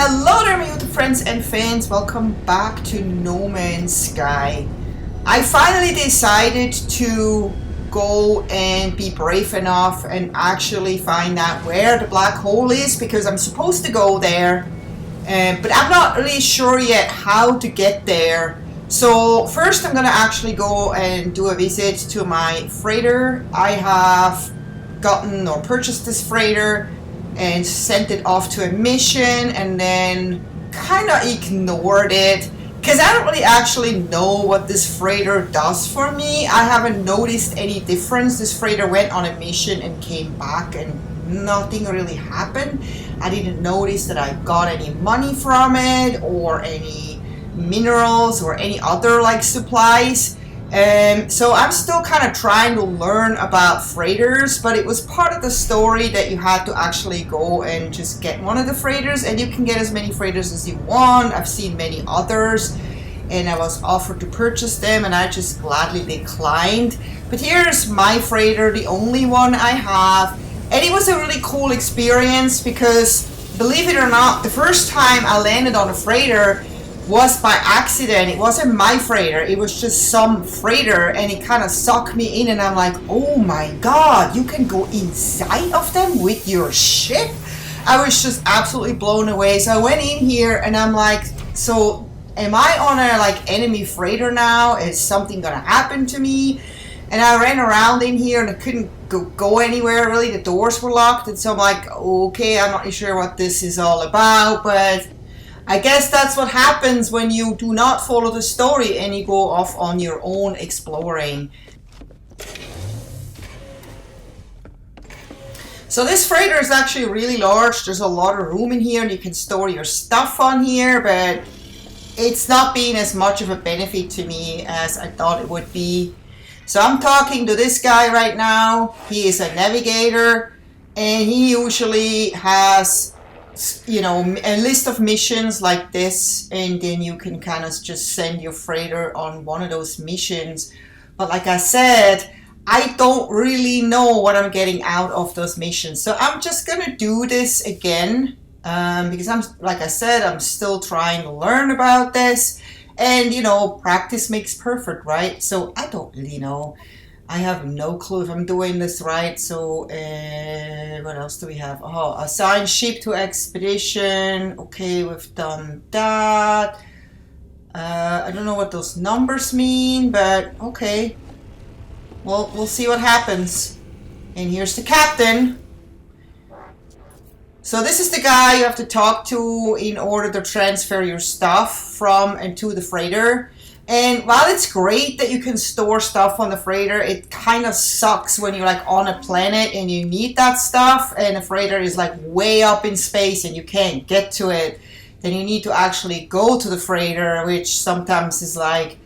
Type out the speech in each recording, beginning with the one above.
Hello there, my YouTube friends and fans. Welcome back to No Man's Sky. I finally decided to go and be brave enough and actually find out where the black hole is, because I'm supposed to go there, but I'm not really sure yet how to get there. So first I'm gonna actually go and do a visit to my freighter. I have gotten or purchased this freighter and sent it off to a mission, and then kind of ignored it because I don't really actually know what this freighter does for me. I haven't noticed any difference. This freighter went on a mission and came back and nothing really happened. I didn't notice that I got any money from it or any minerals or any other like supplies. So I'm still kind of trying to learn about freighters, but it was part of the story that you had to actually go and just get one of the freighters, and you can get as many freighters as you want. I've seen many others and I was offered to purchase them and I just gladly declined. But here's my freighter, the only one I have, and it was a really cool experience because, believe it or not, the first time I landed on a freighter was by accident. It wasn't my freighter, it was just some freighter, and it kind of sucked me in, and I'm like, oh my god, you can go inside of them with your ship? I was just absolutely blown away. So I went in here and I'm like, so am I on a like enemy freighter now? Is something gonna happen to me? And I ran around in here and I couldn't go anywhere really. The doors were locked, and so I'm like, okay, I'm not really sure what this is all about, but I guess that's what happens when you do not follow the story and you go off on your own exploring. So this freighter is actually really large. There's a lot of room in here and you can store your stuff on here, but it's not been as much of a benefit to me as I thought it would be. So I'm talking to this guy right now. He is a navigator and he usually has, you know, a list of missions like this, and then you can kind of just send your freighter on one of those missions. But like I said, I don't really know what I'm getting out of those missions, so I'm just gonna do this again because like I said, I'm still trying to learn about this, and you know, practice makes perfect, right? So I don't really know. I have no clue if I'm doing this right. So what else do we have? Oh, assign ship to expedition. Okay, we've done that. I don't know what those numbers mean, but okay. Well, we'll see what happens. And here's the captain. So this is the guy you have to talk to in order to transfer your stuff from and to the freighter. And while it's great that you can store stuff on the freighter, it kind of sucks when you're like on a planet and you need that stuff and the freighter is like way up in space and you can't get to it. Then you need to actually go to the freighter, which sometimes is like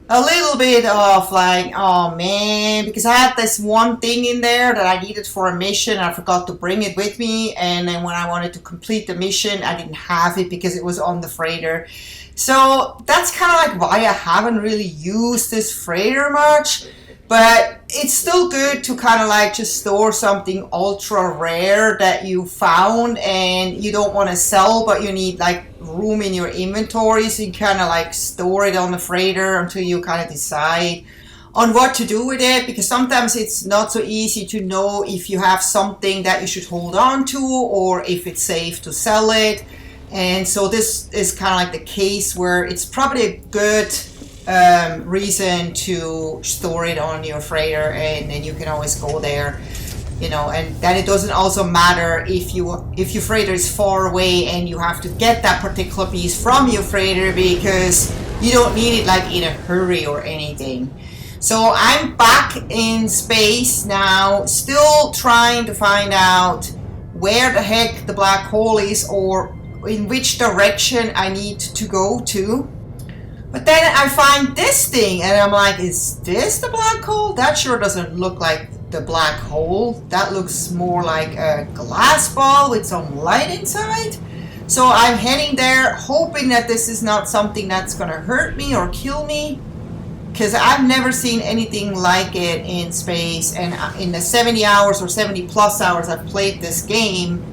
a little bit of like, oh man, because I had this one thing in there that I needed for a mission. I forgot to bring it with me, and then when I wanted to complete the mission, I didn't have it because it was on the freighter. So that's kind of like why I haven't really used this freighter much, but it's still good to kind of like just store something ultra rare that you found and you don't want to sell, but you need like room in your inventory, so you kind of like store it on the freighter until you kind of decide on what to do with it, because sometimes it's not so easy to know if you have something that you should hold on to or if it's safe to sell it. And so this is kind of like the case where it's probably a good reason to store it on your freighter, and then you can always go there, you know. And then it doesn't also matter if your freighter is far away and you have to get that particular piece from your freighter, because you don't need it like in a hurry or anything. So I'm back in space now, still trying to find out where the heck the black hole is or in which direction I need to go to. But then I find this thing and I'm like, is this the black hole? That sure doesn't look like the black hole. That looks more like a glass ball with some light inside. So I'm heading there hoping that this is not something that's gonna hurt me or kill me, because I've never seen anything like it in space, and in the 70 hours or 70 plus hours I've played this game,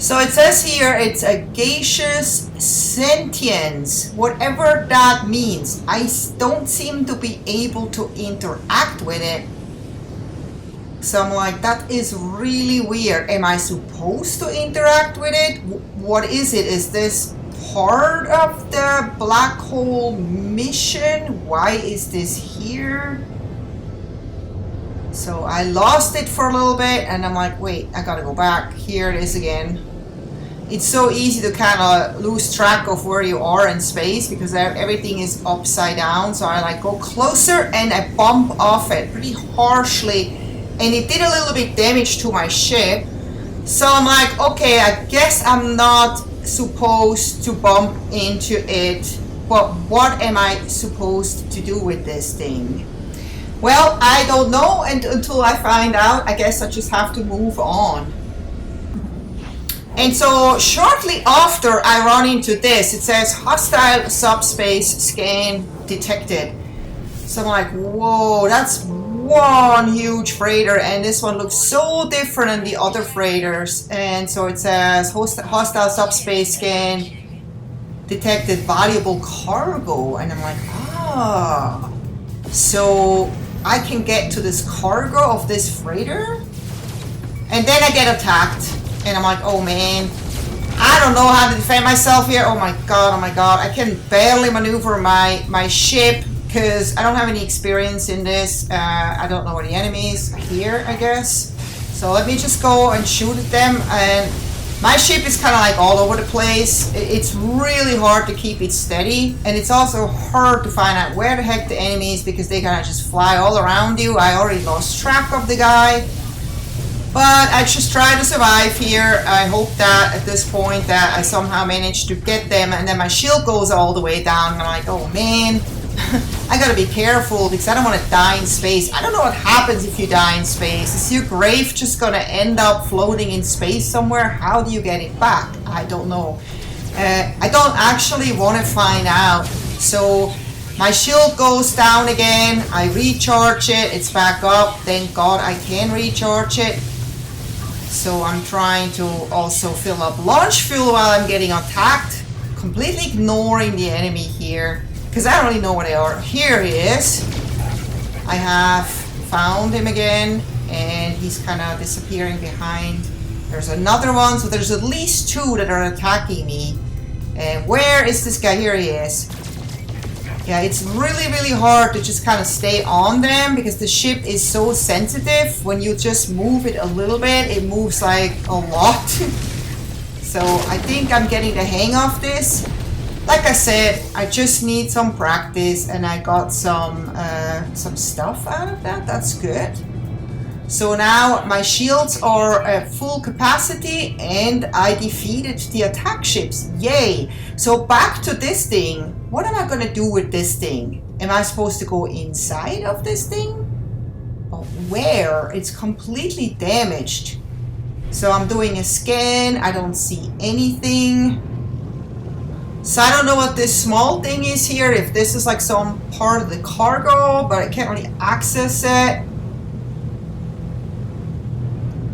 So it says here it's a gaseous sentience, whatever that means. I don't seem to be able to interact with it. So I'm like, that is really weird. Am I supposed to interact with it? What is it? Is this part of the black hole mission? Why is this here? So I lost it for a little bit and I'm like, wait, I gotta go back. Here it is again. It's so easy to kind of lose track of where you are in space because everything is upside down. So I like go closer and I bump off it pretty harshly, and it did a little bit damage to my ship. So I'm like, okay, I guess I'm not supposed to bump into it, but what am I supposed to do with this thing? Well, I don't know, and until I find out, I guess I just have to move on. And so shortly after I run into this, it says hostile subspace scan detected. So I'm like, whoa, that's one huge freighter, and this one looks so different than the other freighters. And so it says hostile subspace scan detected valuable cargo, and I'm like, ah, so I can get to this cargo of this freighter, and then I get attacked. And I'm like, oh man, I don't know how to defend myself here. Oh my god, I can barely maneuver my ship because I don't have any experience in this. I don't know where the enemy is. Here, I guess. So let me just go and shoot at them. And my ship is kind of like all over the place. It's really hard to keep it steady. And it's also hard to find out where the heck the enemy is because they kind of just fly all around you. I already lost track of the guy. But I just try to survive here. I hope that at this point that I somehow manage to get them, and then my shield goes all the way down. And I'm like, oh man, I gotta be careful because I don't want to die in space. I don't know what happens if you die in space. Is your grave just gonna end up floating in space somewhere? How do you get it back? I don't know. I don't actually want to find out. So my shield goes down again. I recharge it. It's back up. Thank God I can recharge it. So I'm trying to also fill up launch fuel while I'm getting attacked, completely ignoring the enemy here, because I don't really know where they are. Here he is. I have found him again, and he's kind of disappearing behind. There's another one, so there's at least two that are attacking me. And where is this guy? Here he is. Yeah, it's really, really hard to just kind of stay on them because the ship is so sensitive. When you just move it a little bit, it moves like a lot. So I think I'm getting the hang of this. Like I said, I just need some practice, and I got some stuff out of that. That's good. So now my shields are at full capacity, and I defeated the attack ships. Yay! So back to this thing. What am I going to do with this thing? Am I supposed to go inside of this thing? But where? It's completely damaged. So I'm doing a scan. I don't see anything. So I don't know what this small thing is here. If this is like some part of the cargo, but I can't really access it.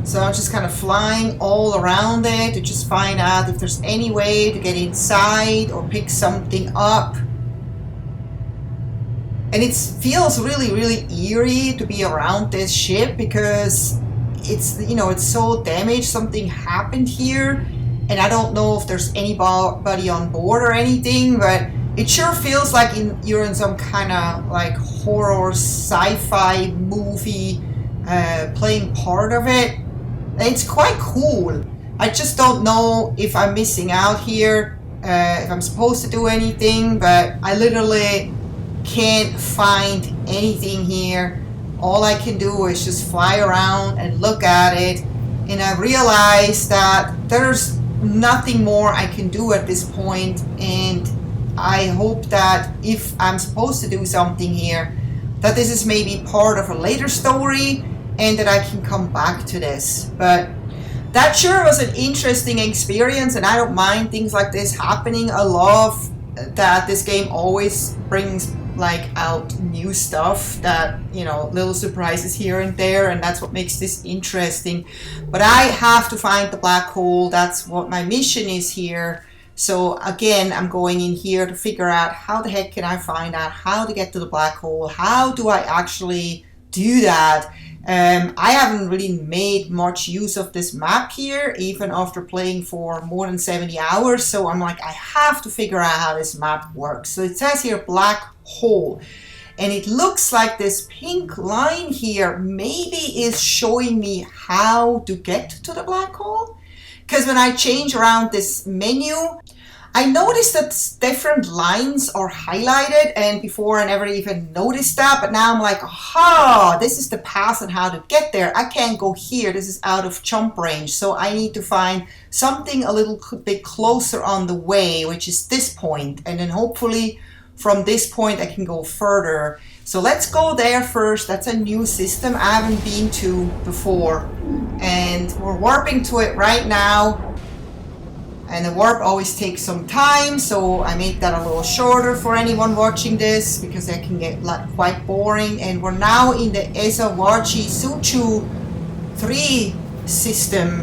So I'm just kind of flying all around it to just find out if there's any way to get inside or pick something up. And it feels really, really eerie to be around this ship because it's, you know, it's so damaged. Something happened here, and I don't know if there's anybody on board or anything, but it sure feels like you're in some kind of like horror sci-fi movie playing part of it. It's quite cool. I just don't know if I'm missing out here, if I'm supposed to do anything, but I literally can't find anything here. All I can do is just fly around and look at it, and I realize that there's nothing more I can do at this point, and I hope that if I'm supposed to do something here, that this is maybe part of a later story, and that I can come back to this. But that sure was an interesting experience, and I don't mind things like this happening. I love that this game always brings like out new stuff that, you know, little surprises here and there, and that's what makes this interesting. But I have to find the black hole. That's what my mission is here. So again, I'm going in here to figure out how the heck can I find out how to get to the black hole. How do I actually do that? I haven't really made much use of this map here, even after playing for more than 70 hours. So I'm like, I have to figure out how this map works. So it says here black hole, and it looks like this pink line here maybe is showing me how to get to the black hole. Because when I change around this menu, I noticed that different lines are highlighted, and before I never even noticed that, but now I'm like, aha, this is the path and how to get there. I can't go here, this is out of jump range, so I need to find something a little bit closer on the way, which is this point, and then hopefully from this point I can go further. So let's go there first. That's a new system I haven't been to before, and we're warping to it right now. And the warp always takes some time, so I make that a little shorter for anyone watching this, because that can get quite boring. And we're now in the Ezawachi Suchu 3 system,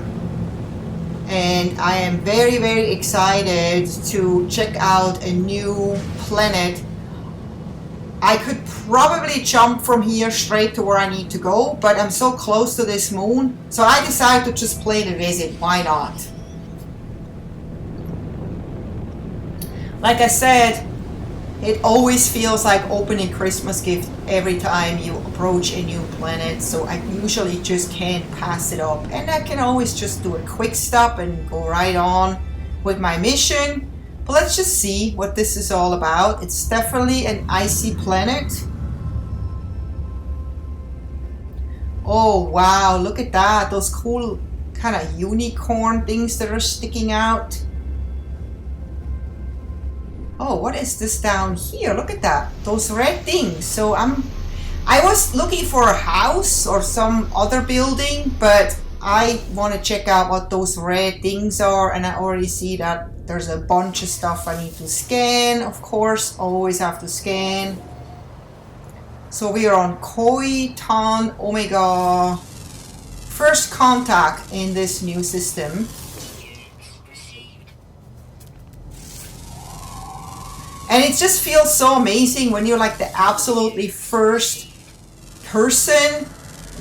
and I am very, very excited to check out a new planet. I could probably jump from here straight to where I need to go, but I'm so close to this moon, so I decided to just play the visit. Why not? Like I said, it always feels like opening Christmas gift every time you approach a new planet, so I usually just can't pass it up. And I can always just do a quick stop and go right on with my mission. But let's just see what this is all about. It's definitely an icy planet. Oh wow, look at that. Those cool kind of unicorn things that are sticking out. Oh, what is this down here? Look at that. Those red things. So I was looking for a house or some other building, but I want to check out what those red things are, and I already see that there's a bunch of stuff I need to scan. Of course, always have to scan. So we are on Koi-Tan Omega. First contact in this new system. And it just feels so amazing when you're like the absolutely first person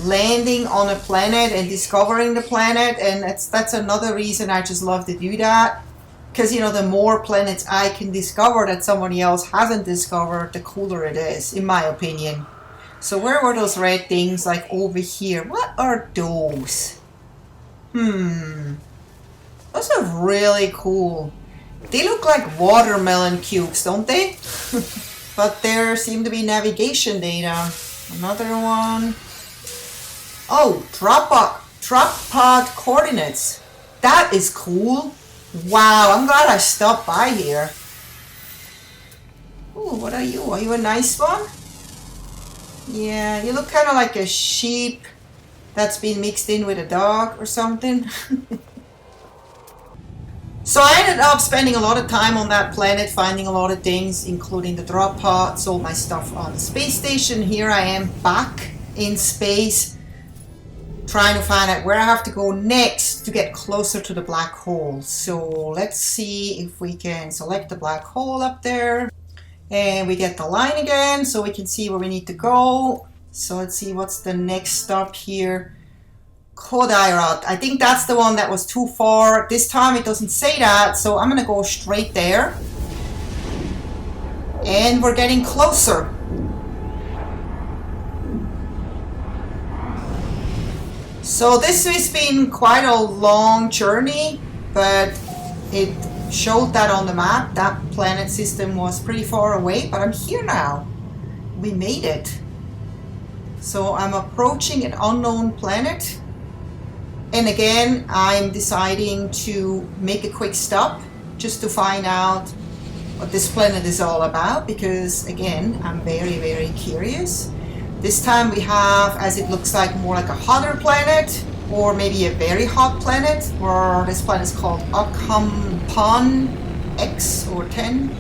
landing on a planet and discovering the planet. And that's another reason I just love to do that. Because, you know, the more planets I can discover that somebody else hasn't discovered, the cooler it is, in my opinion. So where were those red things? Like over here. What are those? Those are really cool. They look like watermelon cubes, don't they? But there seem to be navigation data. Another one. Oh, drop pod coordinates. That is cool. Wow, I'm glad I stopped by here. Ooh, what are you? Are you a nice one? Yeah, you look kind of like a sheep that's been mixed in with a dog or something. So I ended up spending a lot of time on that planet, finding a lot of things, including the drop pod, sold my stuff on the space station. Here I am back in space, trying to find out where I have to go next to get closer to the black hole. So let's see if we can select the black hole up there. And we get the line again, so we can see where we need to go. So let's see what's the next stop here. Kodairat. I think that's the one that was too far. This time it doesn't say that, so I'm gonna go straight there. And we're getting closer. So this has been quite a long journey, but it showed that on the map. That planet system was pretty far away, but I'm here now. We made it. So I'm approaching an unknown planet. And again, I'm deciding to make a quick stop just to find out what this planet is all about, because again, I'm very, very curious. This time we have, as it looks like, more like a hotter planet, or maybe a very hot planet, where this planet is called Ocampan X or 10.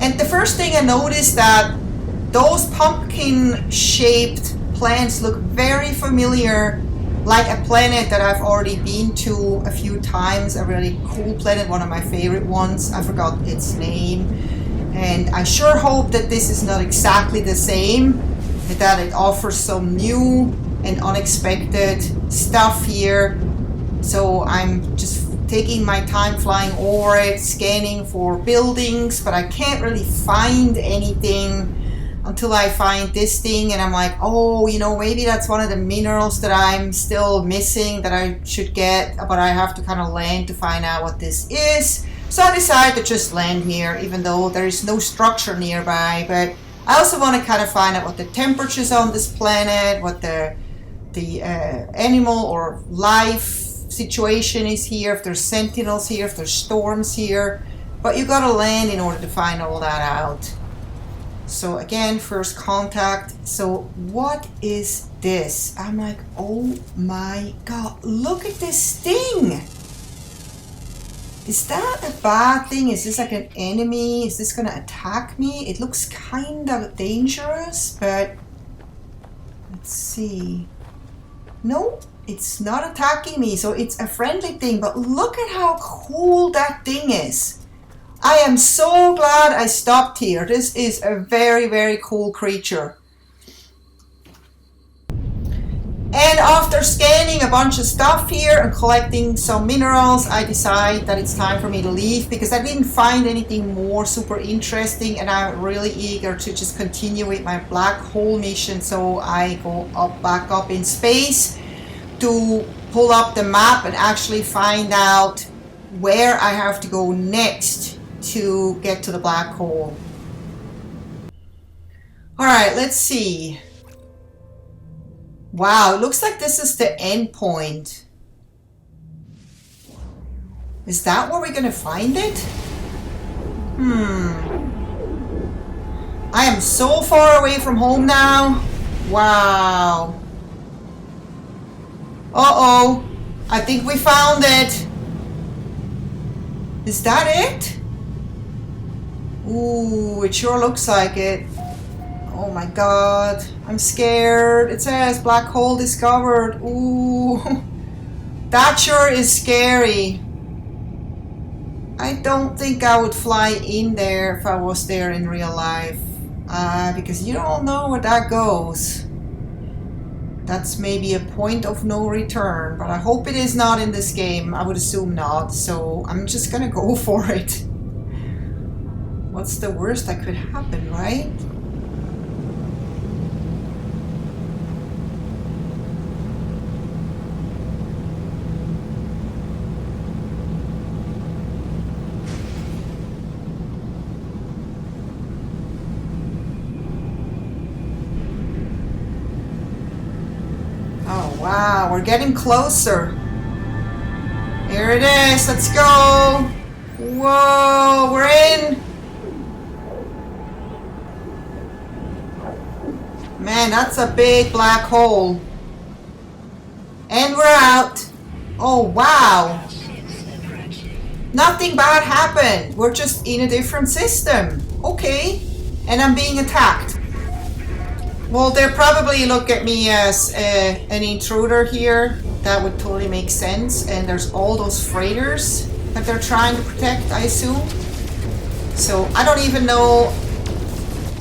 And the first thing I noticed that those pumpkin-shaped plants look very familiar, like a planet that I've already been to a few times, a really cool planet, one of my favorite ones. I forgot its name. And I sure hope that this is not exactly the same, that it offers some new and unexpected stuff here. So I'm just taking my time flying over it, scanning for buildings, but I can't really find anything until I find this thing, and I'm like, oh, you know, maybe that's one of the minerals that I'm still missing that I should get, but I have to kind of land to find out what this is. So I decided to just land here, even though there is no structure nearby. But I also want to kind of find out what the temperatures on this planet, what the animal or life situation is here, if there's sentinels here, if there's storms here. But you gotta land in order to find all that out. So again, first contact. So what is this? I'm like, oh my god, look at this thing. Is that a bad thing? Is this like an enemy? Is this gonna attack me? It looks kind of dangerous, but let's see. No, it's not attacking me, so it's a friendly thing, but look at how cool that thing is. I am so glad I stopped here. This is a very, very cool creature. And after scanning a bunch of stuff here and collecting some minerals, I decide that it's time for me to leave because I didn't find anything more super interesting, and I'm really eager to just continue with my black hole mission. So I go back up in space to pull up the map and actually find out where I have to go next to get to the black hole. Alright, let's see. Wow, it looks like this is the end point. Is that where we're gonna find it? I am so far away from home now. Wow. Uh-oh. I think we found it. Is that it? Ooh, it sure looks like it. Oh my god, I'm scared. It says black hole discovered. Ooh, that sure is scary. I don't think I would fly in there if I was there in real life. Because you don't know where that goes. That's maybe a point of no return, but I hope it is not in this game. I would assume not, so I'm just gonna go for it. What's the worst that could happen, right? Oh wow, we're getting closer. Here it is, let's go. Whoa, we're in. Man, that's a big black hole. And we're out. Oh, wow. Nothing bad happened. We're just in a different system. Okay. And I'm being attacked. Well, they'll probably look at me as an intruder here. That would totally make sense. And there's all those freighters that they're trying to protect, I assume. So I don't even know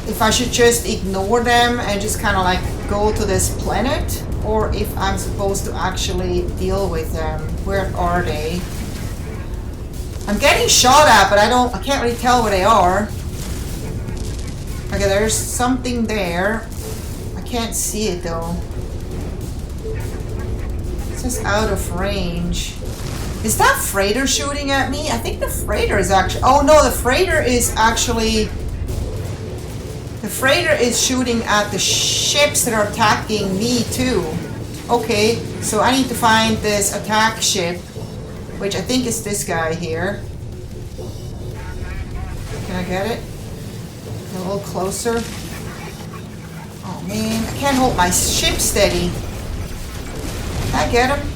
if I should just ignore them and just kind of like go to this planet, or if I'm supposed to actually deal with them. Where are they? I'm getting shot at, but I can't really tell where they are. Okay, there's something there. I can't see it though. It's just out of range. Is that freighter shooting at me? I think the freighter is actually... Oh no, the freighter is actually... The freighter is shooting at the ships that are attacking me too. Okay, so I need to find this attack ship, which I think is this guy here. Can I get it? A little closer. Oh man, I can't hold my ship steady. Can I get him?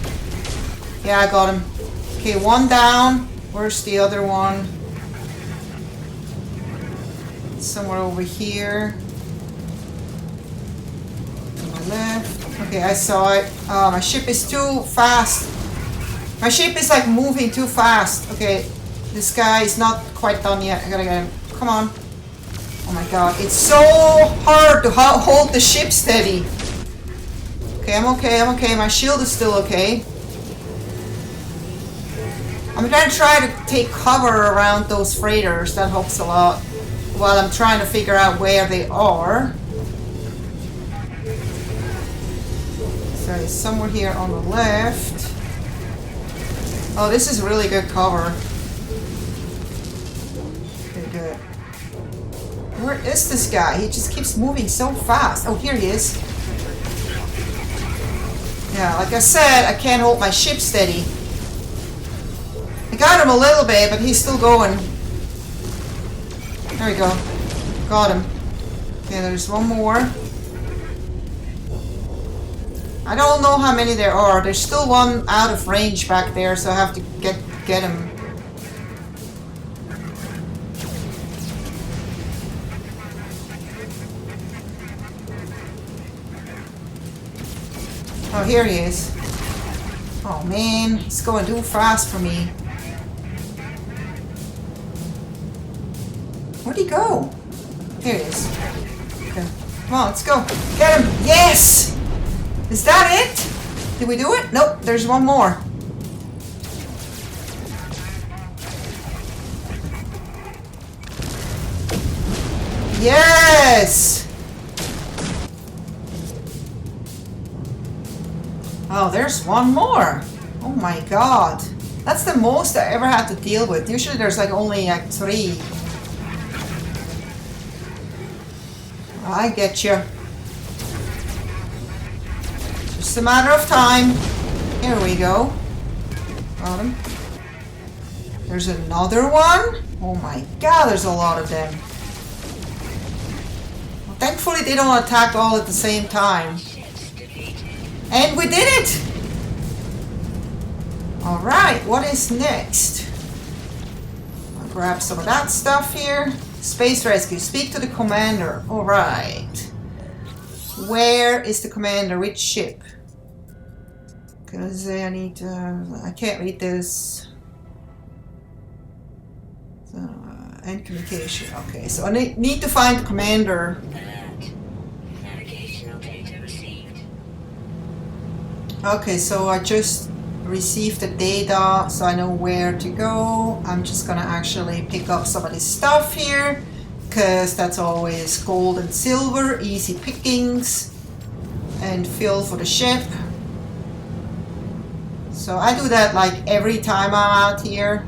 Yeah, I got him. Okay, one down. Where's the other one? somewhere over here. To my left. Okay, I saw it. My ship is too fast. My ship is like moving too fast. Okay, this guy is not quite done yet. I gotta get him. Come on. Oh my god, it's so hard to hold the ship steady. Okay, I'm okay. My shield is still okay. I'm gonna try to take cover around those freighters. That helps a lot. While I'm trying to figure out where they are. So it's somewhere here on the left. Oh, this is really good cover. Okay, good. Where is this guy? He just keeps moving so fast. Oh, here he is. Yeah, like I said, I can't hold my ship steady. I got him a little bit, but he's still going. There we go. Got him. Okay, there's one more. I don't know how many there are. There's still one out of range back there, so I have to get him. Oh, here he is. Oh man, he's going too fast for me. Where'd he go? Here he is. Okay. Come on, let's go. Get him! Yes! Is that it? Did we do it? Nope, there's one more. Yes! Oh, there's one more. Oh my god. That's the most I ever had to deal with. Usually there's like only like 3. I get you. Just a matter of time. Here we go. Got him. There's another one. Oh my god, there's a lot of them. Well, thankfully they don't attack all at the same time. And we did it! Alright, what is next? I'll grab some of that stuff here. Space rescue. Speak to the commander. Alright. Where is the commander? Which ship? Because I need to... I can't read this. End communication. Okay, so I need to find the commander. Navigational data received. Okay, so I just received the data, so I know where to go. I'm just gonna actually pick up some of this stuff here, because that's always gold and silver, easy pickings, and fuel for the ship. So I do that like every time I'm out here,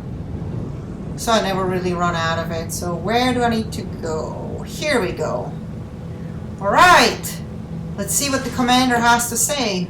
so I never really run out of it. So where do I need to go? Here we go. Alright, let's see what the commander has to say.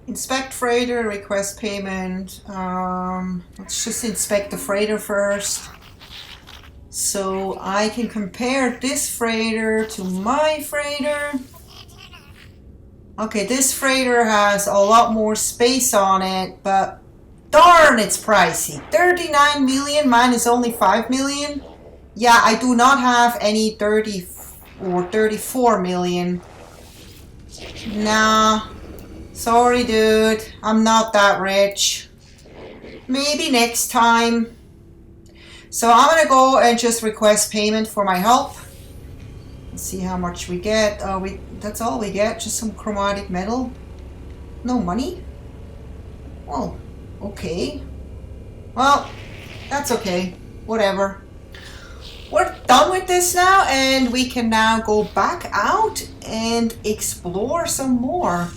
Inspect freighter, request payment. Let's just inspect the freighter first. So I can compare this freighter to my freighter. Okay, this freighter has a lot more space on it, but darn, it's pricey. 39 million, mine is only 5 million. Yeah, I do not have any 30 or 34 million. Nah. Sorry, dude. I'm not that rich. Maybe next time. So I'm gonna go and just request payment for my help. Let's see how much we get. That's all we get, just some chromatic metal. No money? Well, okay. Well, that's okay. Whatever. We're done with this now, and we can now go back out and explore some more.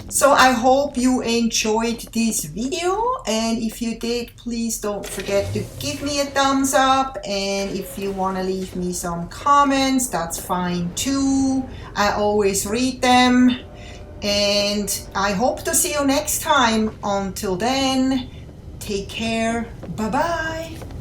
So I hope you enjoyed this video, and if you did, please don't forget to give me a thumbs up, and if you want to leave me some comments, that's fine too. I always read them, and I hope to see you next time. Until then, take care. Bye bye.